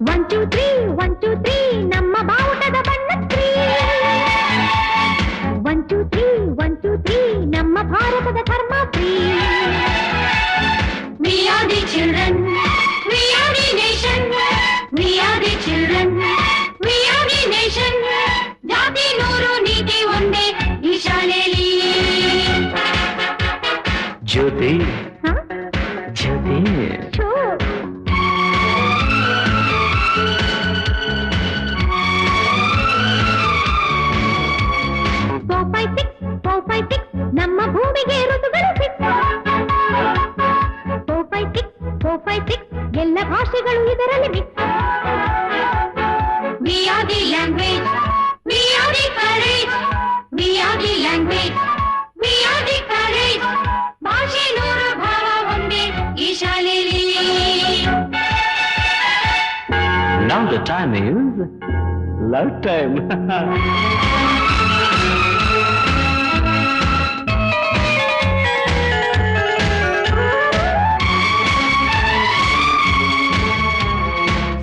1 2 3 1 2 3 ನಮ್ಮ ಬಾವುಟದ ಬಣ್ಣ 3 1 2 3 1 2 3 ನಮ್ಮ ಭಾರತದ ಧರ್ಮ 3 We are the children, we are the nation, we are the children, we are the nation. ಜಾತಿ ನೂರು ನೀತಿ ಒಂದೇ ಈ ಶಾಲೆಯಲ್ಲಿ. ಜ್ಯೋತಿ ಜ್ಯೋತಿ 4 5 6 ನಮ್ಮ ಭೂಮಿಗೆ ಋತುಗಳು 6 4 5 6 ಎಲ್ಲ ಭಾಷೆಗಳು ಇದರಲ್ಲಿ mix. We are the language, we are the courage, we are the language, we are the courage. ಭಾಷೆ ನೂರು ಭಾವ ಒಂದೇ ಈ ಶಾಲೆಯಲ್ಲಿ. Now the time is love time.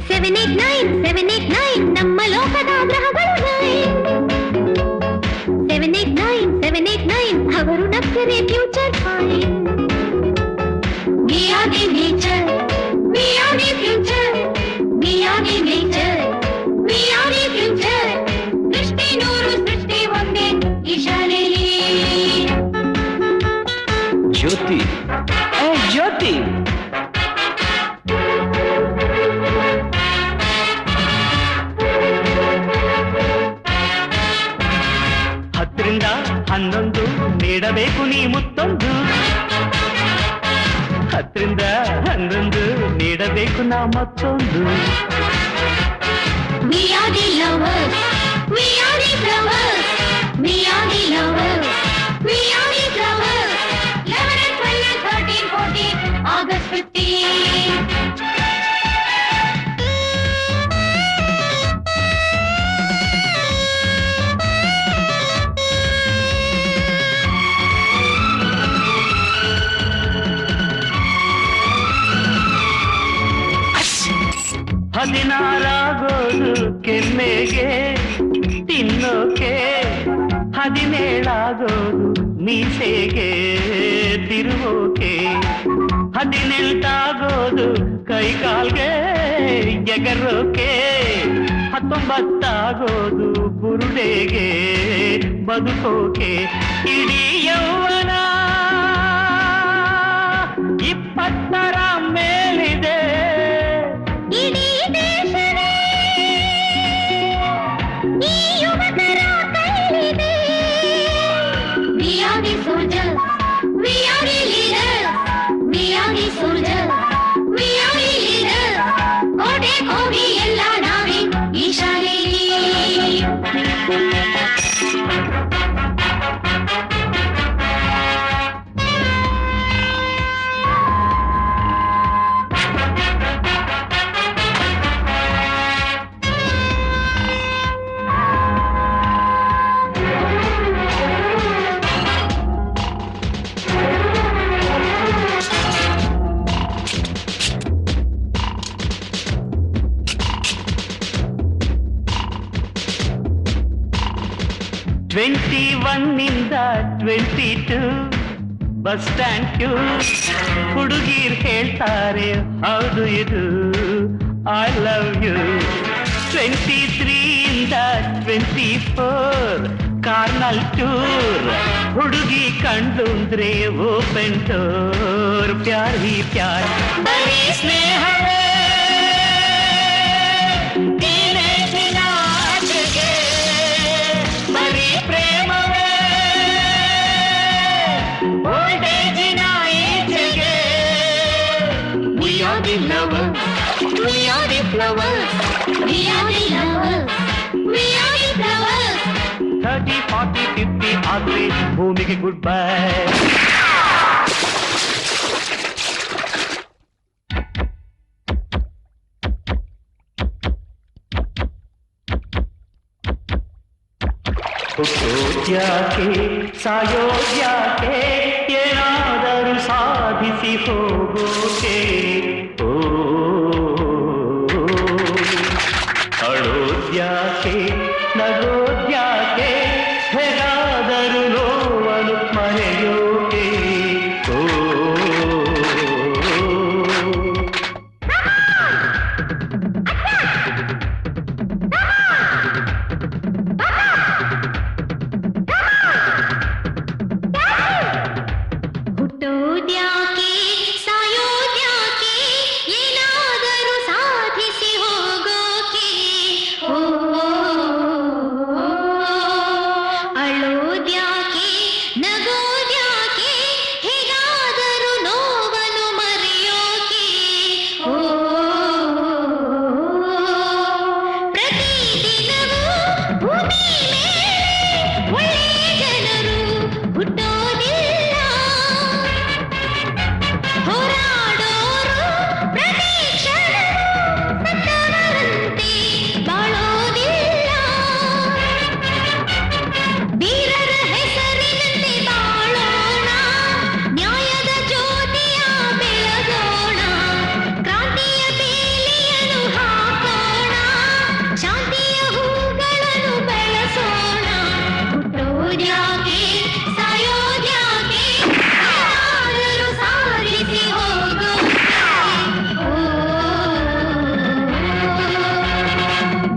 789 ನಮ್ಮ ಲೋಕದ ಗ್ರಹಗಳು 789 ಅವರು ನಕ್ಕರೆ future fine. We are the nature, we are the future, we are the nature, we are the future. ದೃಷ್ಟಿ ನೂರು ಸೃಷ್ಟಿ ಒಂದೇ ಈ ಶಾಲೆಯಲ್ಲಿ. ಜ್ಯೋತಿ ಜ್ಯೋತಿ ಹತ್ತರಿಂದ 11 ನೀಡಬೇಕು ನೀ ಮುತ್ತೊಂದು. 10ರಿಂದ 11 ನೀಡಬೇಕು ನಾ ಮತ್ತೊಂದು. We are the lovers, we are the flowers, we are the lovers, we are the flowers. 11 and 12 and 13, 14, August 15. ಹದಿನಾರಾಗೋದು ಕೆಮ್ಮೆಗೆ ತಿನ್ನೋಕೆ, 17ಆಗೋದು ಮೀಸೆಗೆ ತಿರುಗೋಕೆ, 18ಆಗೋದು ಕೈಕಾಲ್ಗೆ ಎಗರೋಕೆ, 19ಆಗೋದು ಬುರುಡೆಗೆ ಬದುಕೋಕೆ. ಇಡೀ ಯೌವನ 20ರ ಮೇಲಿದೆ. ಇಡೀ ದೇಶವೇ ಈ ಯುವಕರ ಕೈಲಿದೆ. We are the soldiers, we are the leaders, we are the soldiers, we are the leaders. ಕೋಟೆ ಕೋವಿ ಎಲ್ಲ ನಾವೇ ಈ ಶಾಲೆಯಲ್ಲಿ. ಿಂದ 22 ಬಸ್ ಸ್ಟ್ಯಾಂಡ್ ಕ್ಯೂ. ಹುಡುಗೀರ್ ಹೇಳ್ತಾರೆ ಹೌದು ಇದು ಐ ಲವ್ ಯು. 23ಯಿಂದ 24 ಕಾರ್ನಲ್ ಟೂರ್. ಹುಡುಗಿ ಕಂಡು ಅಂದ್ರೆ ಓಪನ್ ಡೋರ್. ಪ್ಯಾರ್ ಹಿ ಪ್ಯಾರ್ ಬರೀ ಸ್ನೇಹವೇ ಬರೀ ಪ್ರೇಮವೇ ಓಲ್ಡೇಜಿನ ಈಚೆಗೆ. We are the lovers, we are the flowers, we are the lovers, we are the flowers. 30, 40, 50 ಆದ್ರೆ ಭೂಮಿಗೆ ಗುಡ್ ಬೈ. ಹುಟ್ಟೋದ್ಯಾಕೆ ಸಾಯೋದ್ಯಾಕೆ ಏನಾದರೂ ಸಾಧಿಸಿ ಹೋಗೋಕೆ. ಓ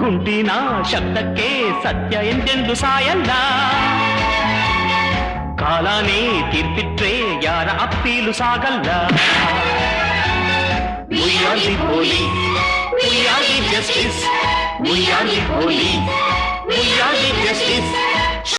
ಗುಂಡಿನ ಶಬ್ದಕ್ಕೆ ಸತ್ಯ ಎಂದೆಂದು ಸಾಯಲ್ಲ. ಕಾಲನೇ ತೀರ್ಪಿಟ್ರೆ ಯಾರ ಅಪ್ಪೀಲು ಸಾಗಲ್ಲ. We are the police, we are the justice, we are the police.